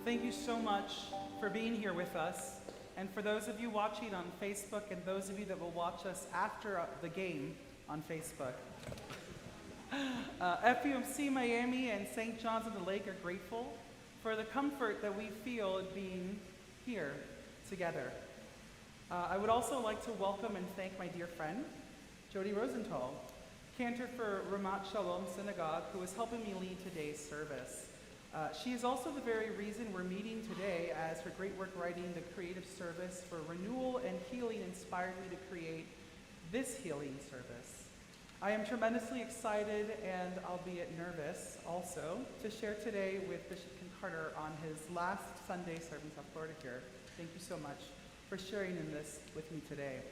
Thank you so much for being here with us. And for those of you watching on Facebook and those of you that will watch us after the game on Facebook. FUMC Miami and St. John's on the Lake are grateful for the comfort that we feel in being here together. I would also like to welcome and thank my dear friend, Jody Rosenthal, cantor for Ramat Shalom Synagogue, who is helping me lead today's service. She is also the very reason we're meeting today, as her great work writing the creative service for renewal and healing inspired me to create this healing service. I am tremendously excited and albeit nervous also to share today with Bishop Ken Carter on his last Sunday service in South Florida here. Thank you so much for sharing in this with me today.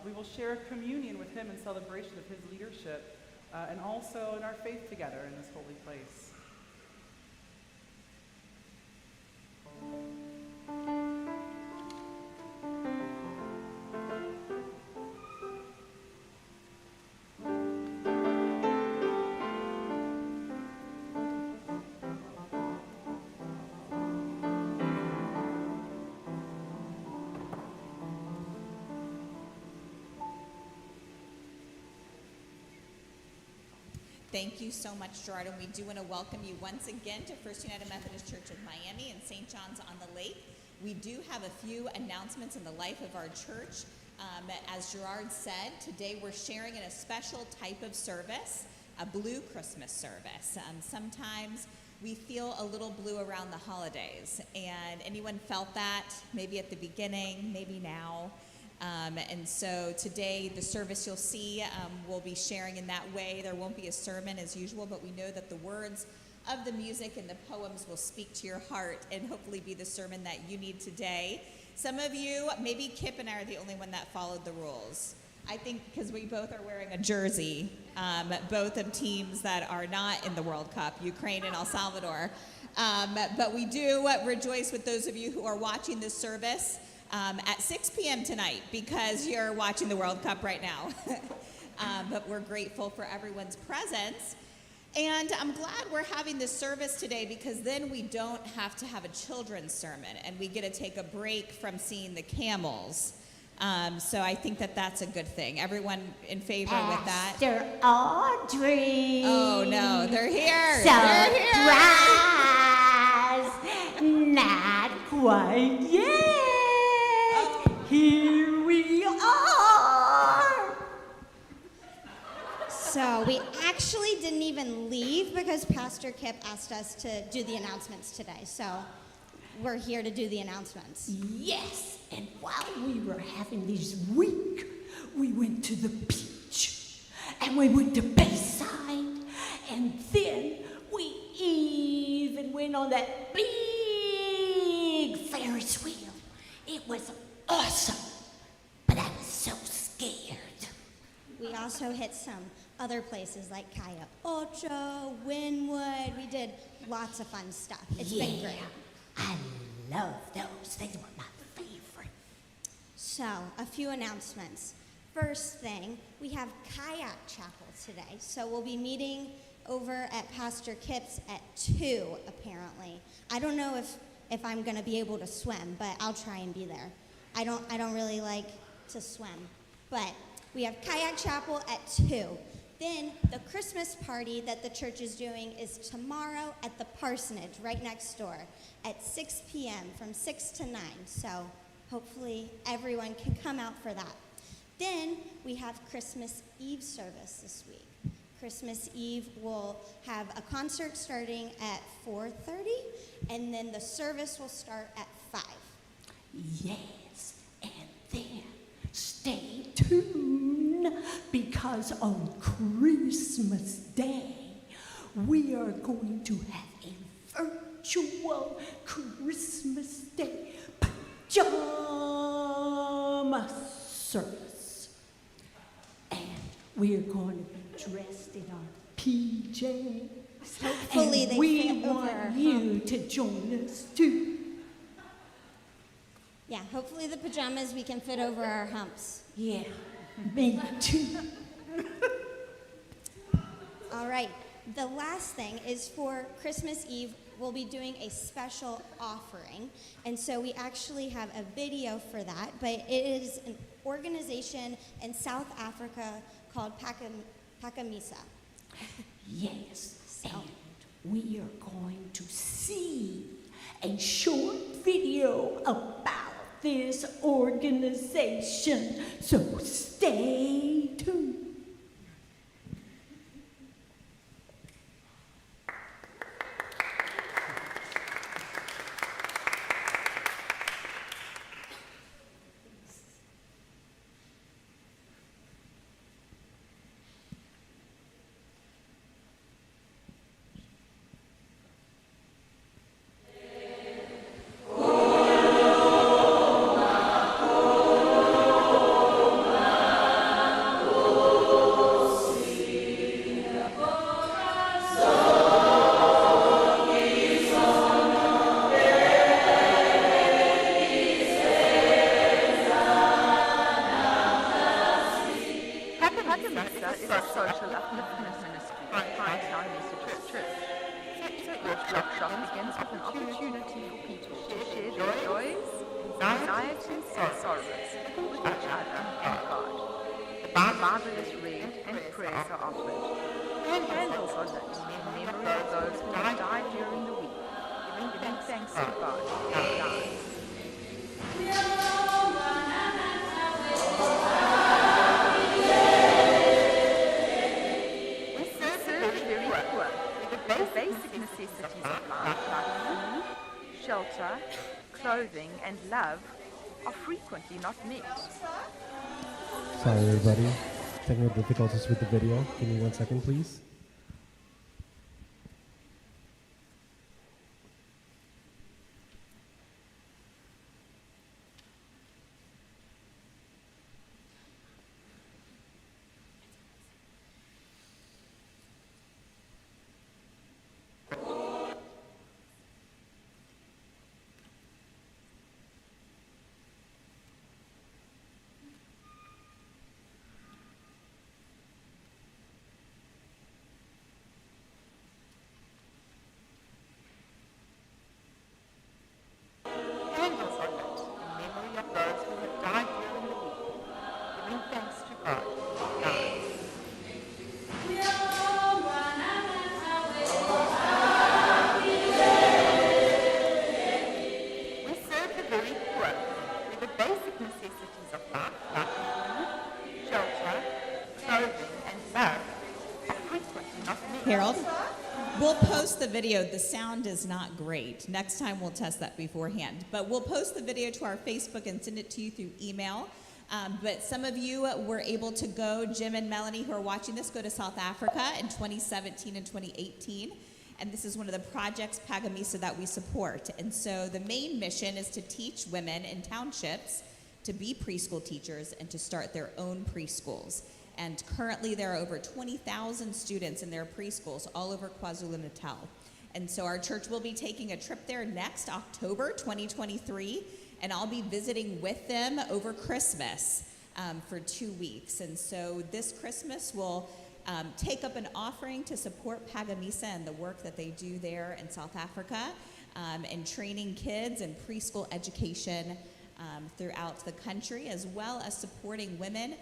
We will share communion with him in celebration of his leadership and also in our faith together in this holy place. Thank you so much, Gerard, and we do want to welcome you once again to First United Methodist Church of Miami and St. John's on the Lake. We do have a few announcements in the life of our church. As Gerard said, today we're sharing in a special type of service, a blue Christmas service. Sometimes we feel a little blue around the holidays, and anyone felt that? Maybe at the beginning, maybe now. And so today, the service you'll see, we'll be sharing in that way. There won't be a sermon as usual, but we know that the words of the music and the poems will speak to your heart and hopefully be the sermon that you need today. Some of you, maybe Kip and I are the only one that followed the rules. I think because we both are wearing a jersey, both of teams that are not in the World Cup, Ukraine and El Salvador. But we do rejoice with those of you who are watching this service at 6 p.m. tonight because you're watching the World Cup right now. But we're grateful for everyone's presence. And I'm glad we're having this service today because then we don't have to have a children's sermon and we get to take a break from seeing the camels. So I think that that's a good thing. Everyone in favor with that? Pastor Audrey. Oh, no, they're here. Surprise! Not quite yet. Here we are. So we actually didn't even leave because Pastor Kip asked us to do the announcements today. So we're here to do the announcements. Yes, and while we were having this week, we went to the beach, and we went to Bayside, and then we even went on that big Ferris wheel. It was awesome, but I was so scared. We also hit some other places like Cayo Ocho, Wynwood. We did lots of fun stuff. It's been great. I love those. They were my favorite. So, a few announcements. First thing, we have kayak chapel today. So we'll be meeting over at Pastor Kip's at 2, apparently. I don't know if I'm going to be able to swim, but I'll try and be there. I don't really like to swim. But we have kayak chapel at 2. Then the Christmas party that the church is doing is tomorrow at the parsonage right next door at 6 p.m. from 6 to 9. So hopefully everyone can come out for that. Then we have Christmas Eve service this week. Christmas Eve will have a concert starting at 4:30, and then the service will start at 5. Yes, and then stay tuned because on Christmas Day, we are going to have a virtual Christmas Day pajama service. And we're going to be dressed in our PJs. Hopefully and they we fit over want our you to join us too. Yeah, hopefully the pajamas we can fit over our humps. Yeah, me too. All right, the last thing is for Christmas Eve, we'll be doing a special offering. And so we actually have a video for that, but it is an organization in South Africa called Pakamisa. Yes, and we are going to see a short video about this organization, so stay tuned. Pakamisa is a social upliftment ministry by Town Methodist Church. Your workshop begins with an opportunity for people to share their joys, anxieties, and sorrows with each other and God. The Bible is read and prayers are offered. Candles are lit in memory of those who have died during the week, giving thanks to God for their lives. The basic necessities of life, like food, shelter, clothing, and love, are frequently not met. Sorry, everybody. Technical difficulties with the video. Give me 1 second, please. Candles are lit in memory of those who have died during the week, giving thanks to God for their lives. We serve the very poor, where the basic necessities of life, like food, shelter, clothing, and love, are frequently not met. Harold, we'll post the video. The sound is not great. Next time we'll test that beforehand. But we'll post the video to our Facebook and send it to you through email. But some of you were able to go, Jim and Melanie who are watching this, go to South Africa in 2017 and 2018. And this is one of the projects, Pakamisa, that we support. And so the main mission is to teach women in townships to be preschool teachers and to start their own preschools. And currently there are over 20,000 students in their preschools all over KwaZulu-Natal. And so our church will be taking a trip there next October 2023, and I'll be visiting with them over Christmas for 2 weeks. And so this Christmas we'll take up an offering to support Pakamisa and the work that they do there in South Africa, and training kids in preschool education throughout the country, as well as supporting women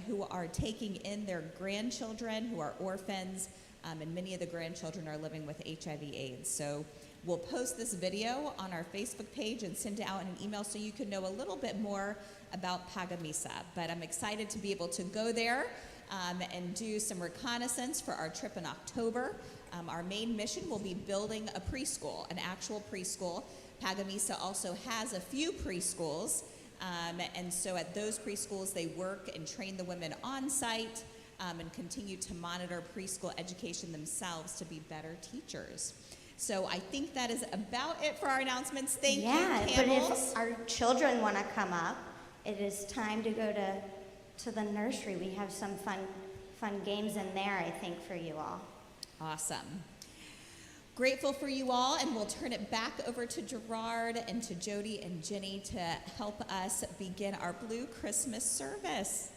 who are taking in their grandchildren who are orphans, and many of the grandchildren are living with HIV/AIDS. So we'll post this video on our Facebook page and send it out in an email so you can know a little bit more about Pakamisa. But I'm excited to be able to go there and do some reconnaissance for our trip in October. Our main mission will be building a preschool, an actual preschool. Pakamisa also has a few preschools. And so at those preschools, they work and train the women on site and continue to monitor preschool education themselves to be better teachers. So I think that is about it for our announcements. Thank you, But Camels. if our children want to come up, it is time to go to the nursery. We have some fun games in there, I think, for you all. Awesome. Grateful for you all, and we'll turn it back over to Gerard and to Jody and Jenny to help us begin our Blue Christmas service.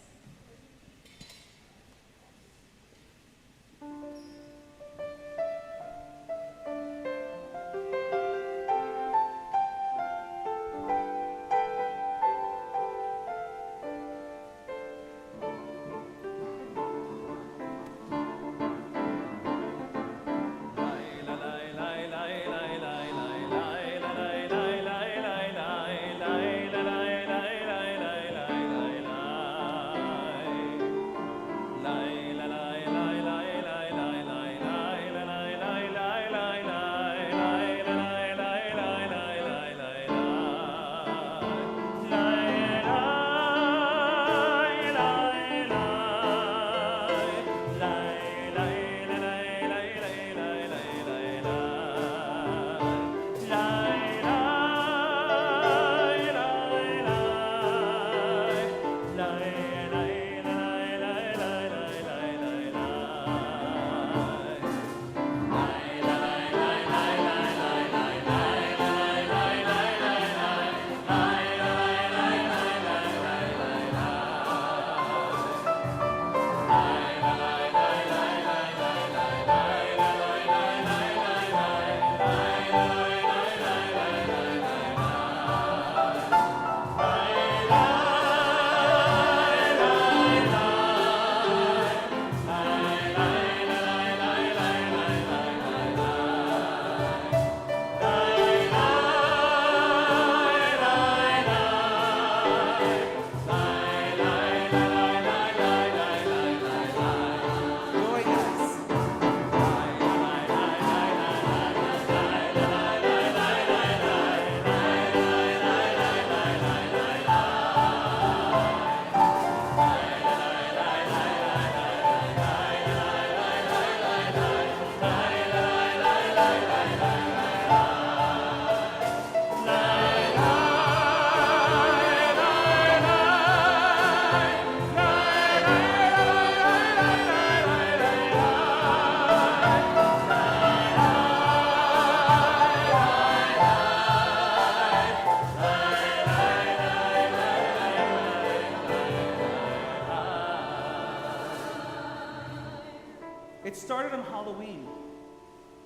It started on Halloween.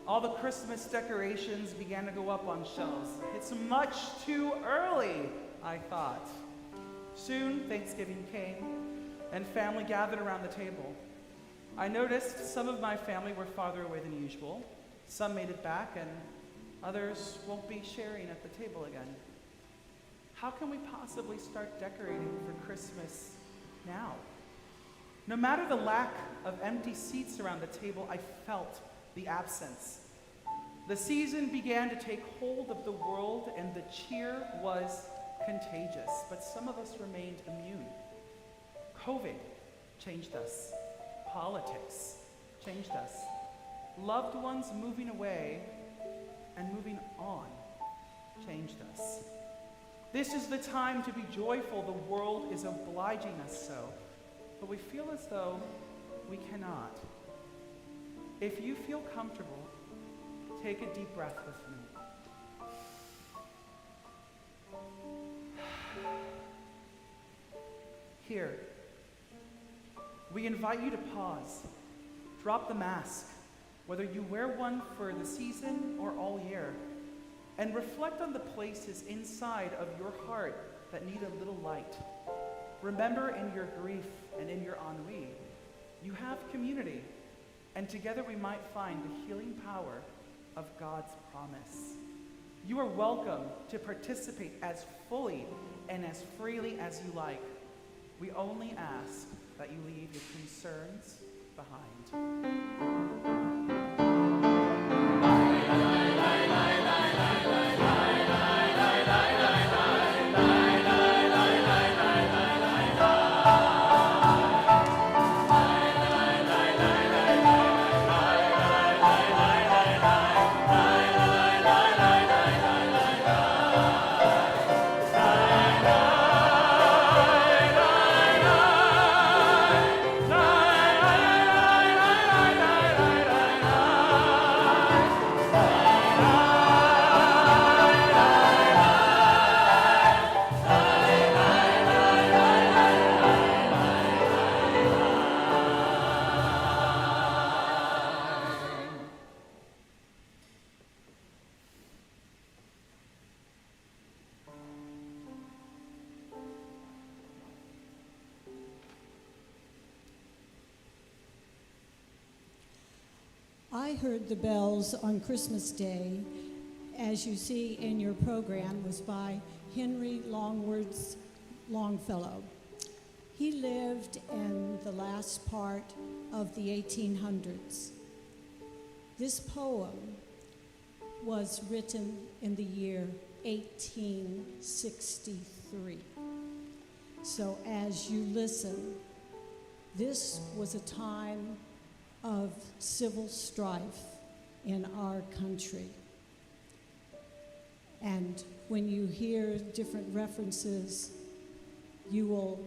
All the Christmas decorations began to go up on shelves. It's much too early, I thought. Soon, Thanksgiving came, and family gathered around the table. I noticed some of my family were farther away than usual. Some made it back, and others won't be sharing at the table again. How can we possibly start decorating for Christmas now? No matter the lack of empty seats around the table, I felt the absence. The season began to take hold of the world, and the cheer was contagious, but some of us remained immune. COVID changed us. Politics changed us. Loved ones moving away and moving on changed us. This is the time to be joyful. The world is obliging us so, but we feel as though we cannot. If you feel comfortable, take a deep breath with me. Here, we invite you to pause. Drop the mask, whether you wear one for the season or all year, and reflect on the places inside of your heart that need a little light. Remember, in your grief and in your ennui, you have community, and together we might find the healing power of God's promise. You are welcome to participate as fully and as freely as you like. We only ask that you leave your concerns behind. I heard the bells on Christmas Day, as you see in your program, was by Henry Longworth Longfellow. He lived in the last part of the 1800s. This poem was written in the year 1863. So as you listen, this was a time of civil strife in our country. And when you hear different references, you will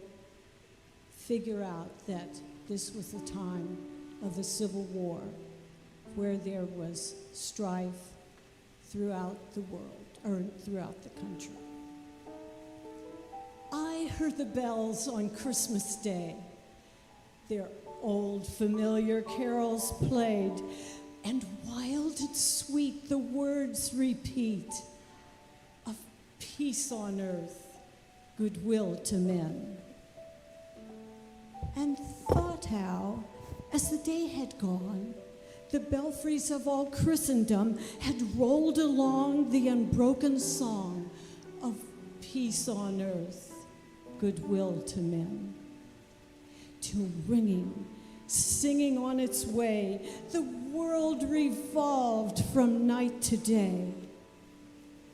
figure out that this was the time of the Civil War, where there was strife throughout the world, or throughout the country. I heard the bells on Christmas Day. Their old familiar carols played, and wild and sweet the words repeat of peace on earth, goodwill to men. And thought how, as the day had gone, the belfries of all Christendom had rolled along the unbroken song of peace on earth, goodwill to men. Till ringing, singing on its way, the world revolved from night to day.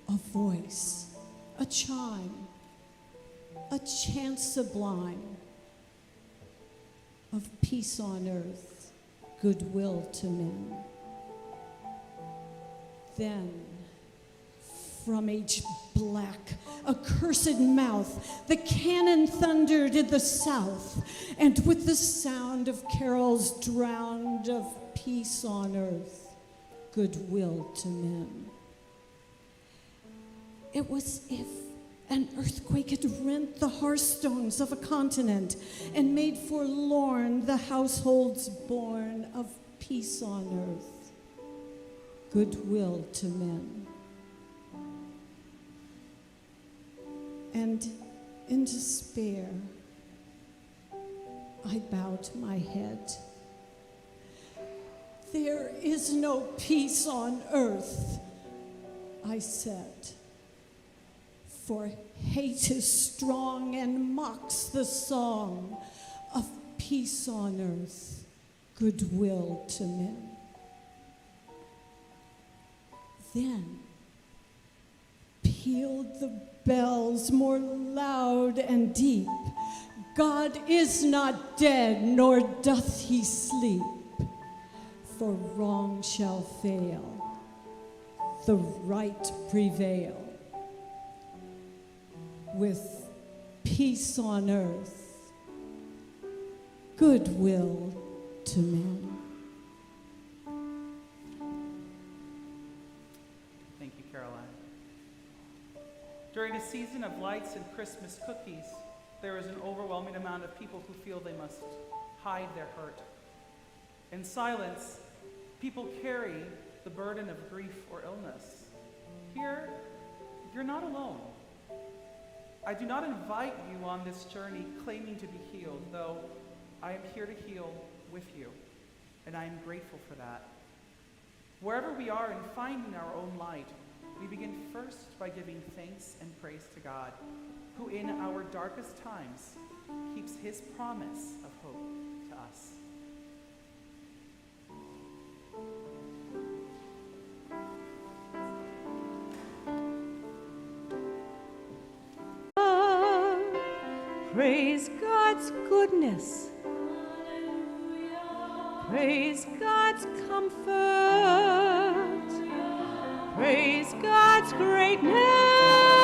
A voice, a chime, a chant sublime of peace on earth, goodwill to men. Then, from each black, accursed mouth, the cannon thundered in the south, and with the sound of carols drowned of peace on earth, goodwill to men. It was if an earthquake had rent the hearthstones of a continent and made forlorn the households born of peace on earth, goodwill to men. And in despair, I bowed my head. There is no peace on earth, I said, for hate is strong and mocks the song of peace on earth, goodwill to men. Then pealed the bells more loud and deep. God is not dead, nor doth he sleep, for wrong shall fail, the right prevail, with peace on earth, goodwill to men. Thank you, Caroline. During a season of lights and Christmas cookies, there is an overwhelming amount of people who feel they must hide their hurt. In silence, people carry the burden of grief or illness. Here, you're not alone. I do not invite you on this journey claiming to be healed, though I am here to heal with you, and I am grateful for that. Wherever we are in finding our own light, we begin first by giving thanks and praise to God, who in our darkest times keeps his promise of hope to us. Praise God's goodness. Praise God's comfort. Praise God's greatness.